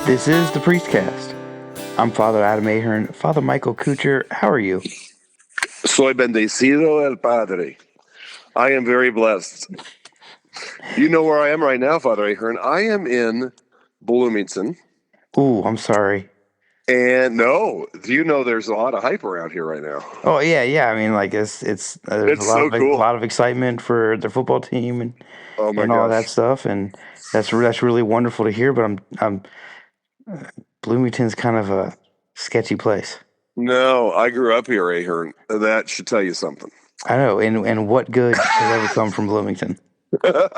This is the Priestcast. I'm Father Adam Ahern. Father Michael Kuchar, how are you? Soy bendecido el Padre. I am very blessed. You know where I am right now, Father Ahern. I am in Bloomington. Ooh, I'm sorry. And no, do you know there's a lot of hype around here right now? Oh yeah. I mean, like it's there's It's so a cool. lot of excitement for the football team and Oh my all that gosh. stuff, and that's really wonderful to hear. But I'm Bloomington's kind of a sketchy place. No, I grew up here, Ahern. That should tell you something. I know, and what good has ever come from Bloomington? But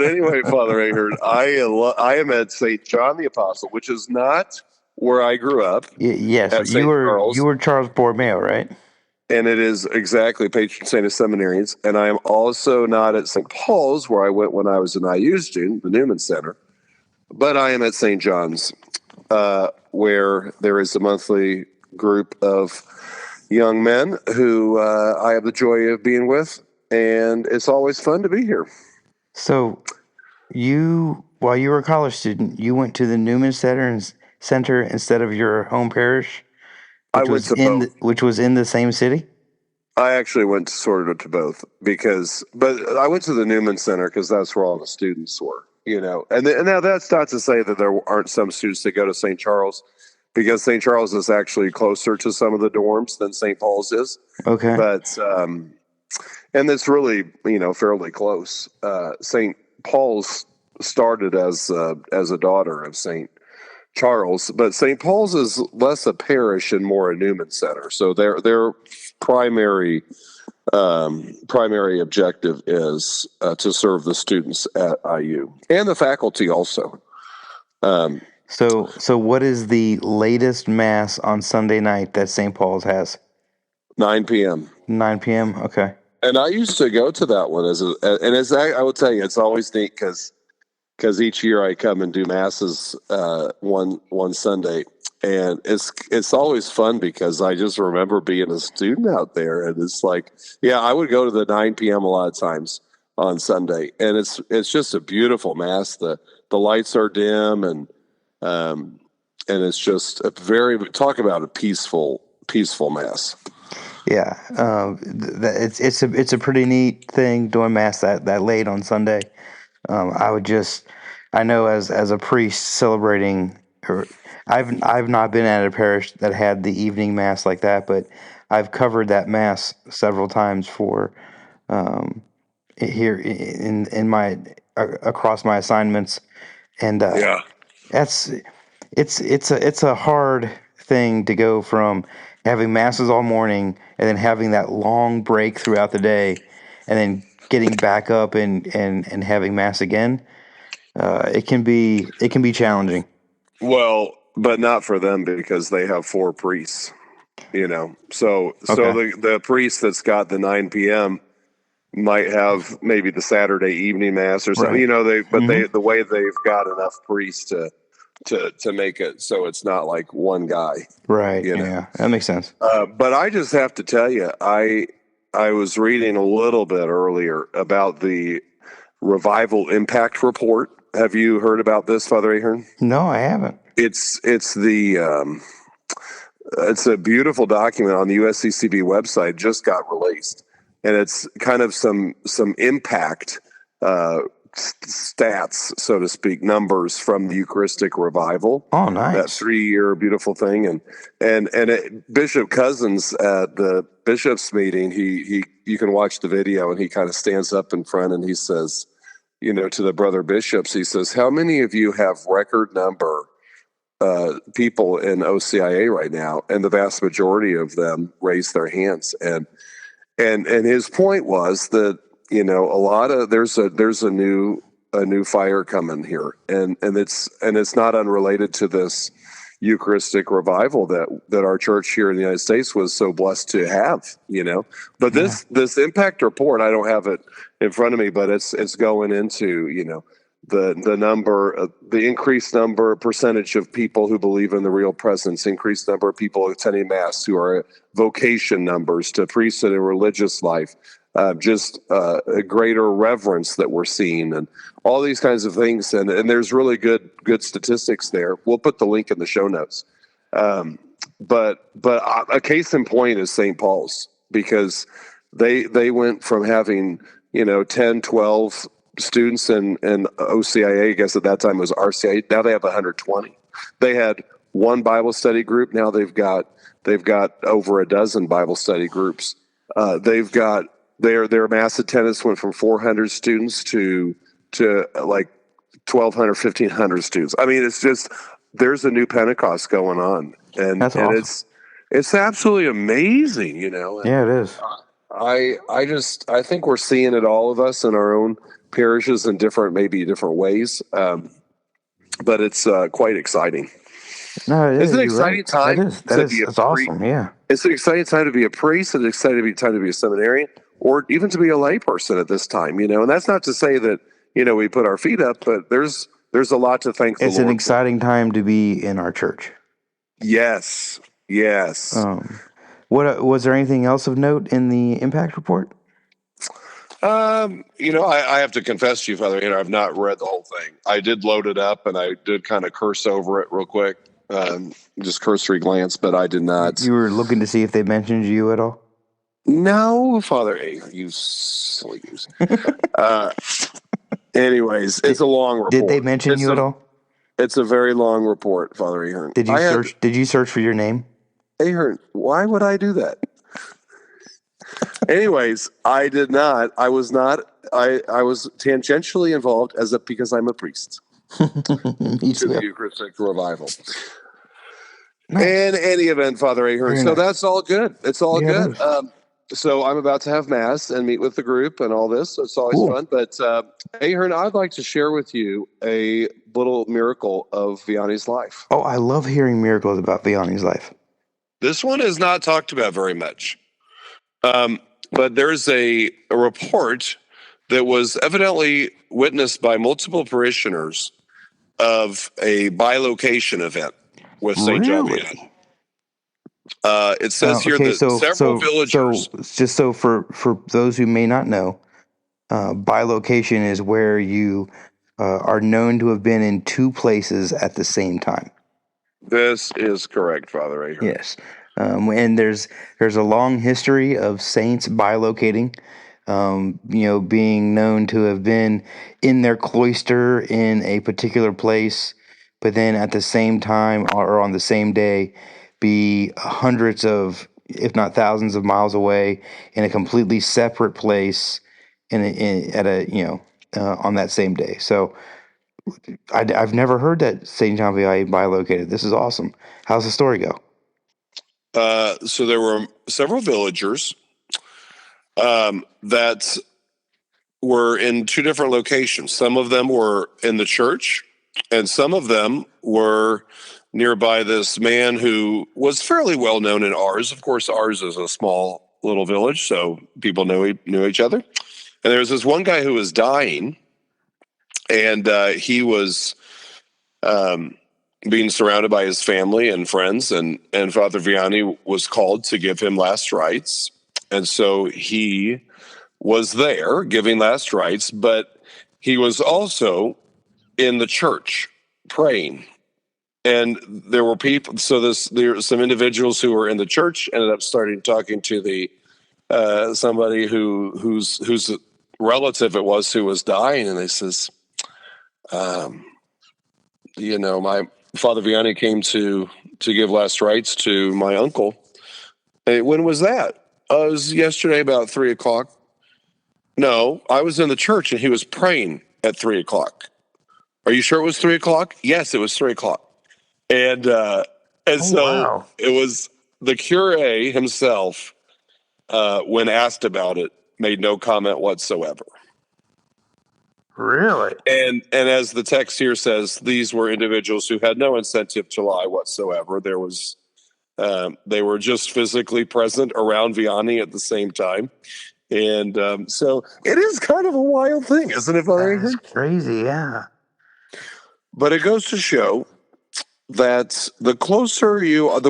anyway, Father Ahern, I am at St. John the Apostle, which is not where I grew up. Yes, at St. Charles. You were Charles Borromeo, right? And it is exactly patron saint of seminaries. And I am also not at St. Paul's, where I went when I was an IU student, the Newman Center. But I am at St. John's, where there is a monthly group of young men who I have the joy of being with. And it's always fun to be here. So, while you were a college student, you went to the Newman Center instead of your home parish, which was in the same city. I actually went sort of to both but I went to the Newman Center because that's where all the students were, And now that's not to say that there aren't some students that go to St. Charles, because St. Charles is actually closer to some of the dorms than St. Paul's is. Okay. But and it's really fairly close. St. Paul's started as a daughter of St. Charles, but St. Paul's is less a parish and more a Newman Center. So their primary objective is to serve the students at IU and the faculty also. So what is the latest mass on Sunday night that St. Paul's has? 9 p.m. 9 p.m. Okay. And I used to go to that one I will tell you, it's always neat because each year I come and do masses one Sunday, and it's always fun because I just remember being a student out there, and it's like, I would go to the 9 p.m. a lot of times on Sunday, and it's just a beautiful mass. The lights are dim, and it's just talk about a peaceful mass. Yeah, it's a pretty neat thing doing mass that late on Sunday. I know as a priest celebrating, I've not been at a parish that had the evening mass like that, but I've covered that mass several times for here in my across my assignments, and it's a hard thing to go from having masses all morning and then having that long break throughout the day, and then getting back up and having mass again. It can be challenging. Well, but not for them because they have 4 priests, So the priest that's got the 9 p.m. might have maybe the Saturday evening mass or something, Right. The way they've got enough priests to make it so it's not like one guy. Right. Yeah, that makes sense. But I just have to tell you, I was reading a little bit earlier about the Revival Impact Report. Have you heard about this, Father Ahern? No, I haven't. It's a beautiful document on the USCCB website, just got released, and it's kind of some impact stats, so to speak, numbers from the Eucharistic revival. Oh, nice! That 3-year beautiful thing, and Bishop Cousins at the bishops' meeting, you can watch the video, and he kind of stands up in front and he says, to the brother bishops, he says, "How many of you have record number people in OCIA right now?" And the vast majority of them raised their hands. And his point was that a lot of there's a new fire coming here, and it's not unrelated to this Eucharistic revival that our church here in the United States was so blessed to have. But this impact report, I don't have it in front of me, but it's going into the number, the increased percentage of people who believe in the real presence, increased number of people attending mass, who are vocation numbers to priesthood and religious life, just a greater reverence that we're seeing, and all these kinds of things. And there's really good statistics there. We'll put the link in the show notes. But a case in point is St. Paul's, because they went from having 10, 12 students in OCIA. I guess at that time it was RCIA. Now they have 120. They had one Bible study group. Now they've got over a dozen Bible study groups. They've got their mass attendance went from 400 students to like 1,200, 1,500 students. I mean, it's just, there's a new Pentecost going on, and That's awesome. it's absolutely amazing, And, Yeah, it is. I think we're seeing it, all of us in our own parishes in different ways. But it's quite exciting. No, It's an exciting time. That's awesome. Yeah. It's an exciting time to be a priest. It's an exciting time to be a seminarian, or even to be a layperson at this time, And that's not to say that, we put our feet up, but there's a lot to thank the Lord. It's an exciting time to be in our church. Yes. What was there anything else of note in the impact report? I have to confess to you, Father, I've not read the whole thing. I did load it up, and I did kind of curse over it real quick, just cursory glance, but I did not. You were looking to see if they mentioned you at all? No, Father, you silly goose. Anyways, it's a long report. Did they mention you at all? It's a very long report, Father Ahern. Did you search for your name? Ahern, why would I do that? Anyways, I did not. I was not. I was tangentially involved because I'm a priest to the Eucharistic revival. Nice. In any event, Father Ahern. So that's all good. It's all good. So I'm about to have Mass and meet with the group and all this. So it's always fun. But Ahern, I'd like to share with you a little miracle of Vianney's life. Oh, I love hearing miracles about Vianney's life. This one is not talked about very much. But there's a report that was evidently witnessed by multiple parishioners of a bilocation event with St. John Vianney. It says here that several villagers... Just so for those who may not know, bilocation is where you are known to have been in two places at the same time. This is correct, Father Ahern. Yes. And there's a long history of saints bilocating, being known to have been in their cloister in a particular place, but then at the same time or on the same day be hundreds of, if not thousands of miles away in a completely separate place on that same day. So I've never heard that St. John Vianney bilocated. This is awesome. How's the story go? So there were several villagers that were in two different locations. Some of them were in the church, and some of them were nearby this man who was fairly well known in Ars. Of course, Ars is a small little village, so people knew each other. And there was this one guy who was dying, and he was being surrounded by his family and friends, and Father Vianney was called to give him last rites. And so he was there giving last rites, but he was also in the church praying. And there were people, there were some individuals who were in the church ended up talking to the somebody whose relative it was who was dying, and they says, my Father Vianney came to give last rites to my uncle. Hey, when was that? It was yesterday about 3:00. No, I was in the church and he was praying at 3:00. Are you sure it was 3:00? Yes, it was 3:00. And so it was the curé himself, when asked about it, made no comment whatsoever. Really? And as the text here says, these were individuals who had no incentive to lie whatsoever. There was, they were just physically present around Vianney at the same time. And so it is kind of a wild thing, isn't it, Father? That's crazy, yeah. But it goes to show that the closer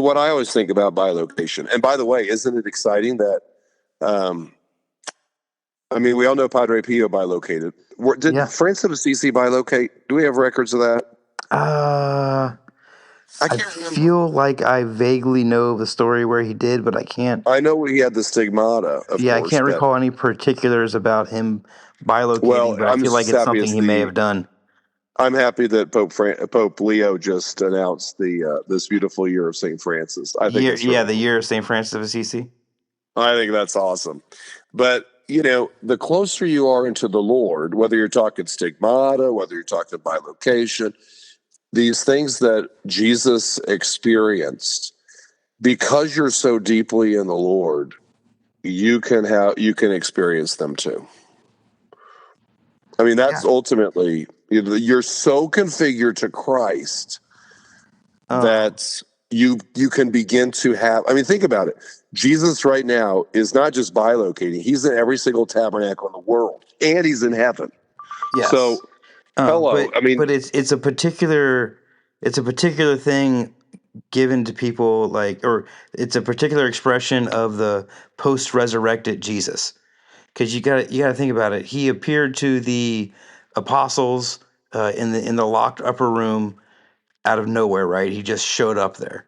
what I always think about bilocation, and by the way, isn't it exciting that I mean, we all know Padre Pio bilocated. Did Yeah. Francis of Assisi bilocate? Do we have records of that? I I can't remember. feel like I vaguely know the story where he did, but I can't. I know he had the stigmata, of Yeah, I course, can't but recall any particulars about him well, bilocating, but I I'm feel like just it's happy something as he may the have done. I'm happy that Pope Leo just announced the this beautiful year of St. Francis. I think it's really The year of St. Francis of Assisi. I think that's awesome. But, the closer you are into the Lord, whether you're talking stigmata, whether you're talking bilocation, these things that Jesus experienced, because you're so deeply in the Lord, you can experience them too. I mean, that's ultimately, you're so configured to Christ that you can begin to have. I mean, think about it. Jesus right now is not just bilocating; he's in every single tabernacle in the world, and he's in heaven. Yes. So, hello. I mean, but it's a particular thing given to people, like, or it's a particular expression of the post-resurrected Jesus. Because you got to think about it. He appeared to the apostles in the locked upper room out of nowhere, right? He just showed up there.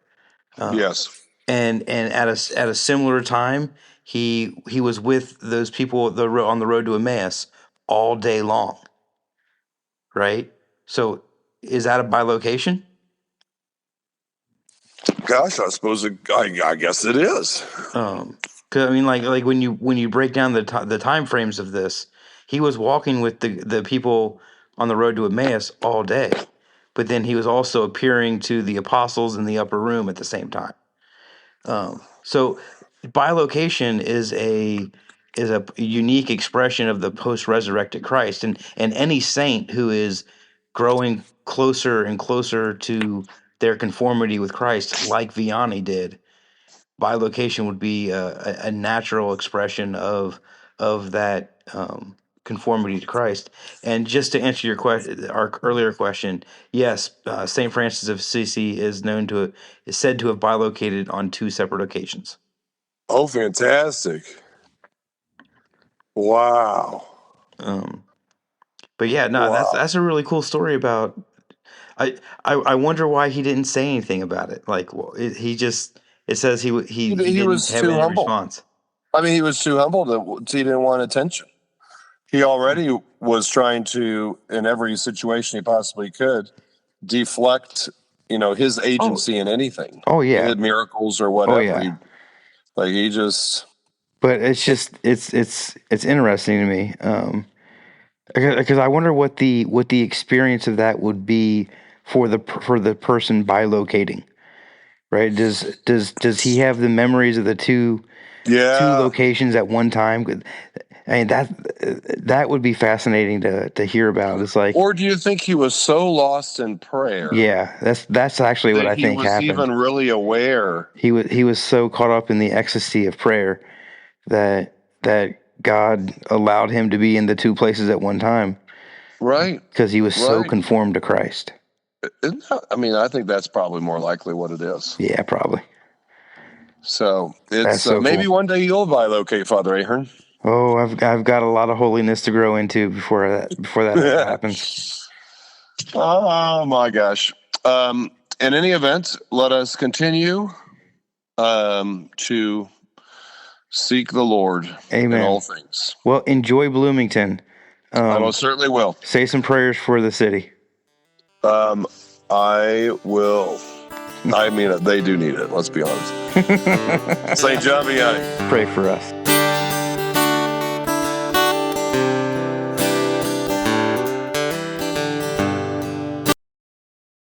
yes, And at a similar time, he was with those people on the road to Emmaus all day long, right? So is that a bilocation? gosh, I suppose I guess it is. 'Cause, I mean, like when you break down the time frames of this, he was walking with the people on the road to Emmaus all day, but then he was also appearing to the apostles in the upper room at the same time. So bilocation is a unique expression of the post-resurrected Christ, and any saint who is growing closer and closer to their conformity with Christ, like Vianney did, bilocation would be a natural expression of that conformity to Christ. And just to answer your question, our earlier question, yes, Saint Francis of Assisi is said to have bilocated on two separate occasions. Oh, fantastic! Wow, But yeah, no, wow. that's a really cool story about. I wonder why he didn't say anything about it. Like, well, he just, it says he He didn't was have too any humble. response. I mean, he was too humble he didn't want attention. He already was trying to, in every situation he possibly could, deflect, his Oh, agency in anything. oh He yeah, did miracles or oh whatever. yeah. He just, But it's just it's interesting to me, because I wonder what the experience of that would be for the person bilocating, right? Does he have the memories of the two yeah. locations at one time? I mean, that would be fascinating to hear about. It's like, Or do you think he was so lost in prayer yeah, that's actually what that I he think was happened. even really aware? He was so caught up in the ecstasy of prayer that God allowed him to be in the two places at one time Right, because he was so right. conformed to Christ. I mean, I think that's probably more likely what it is. Yeah, probably. So That's it's so maybe cool. one day you'll bilocate, Father Ahern. Oh, I've got a lot of holiness to grow into before that happens. Oh my gosh. In any event, let us continue to seek the Lord in Amen. all things. Well, enjoy Bloomington. I most certainly will. Say some prayers for the city. I will. I mean, they do need it. Let's be honest. St. John Vianney. Pray for us.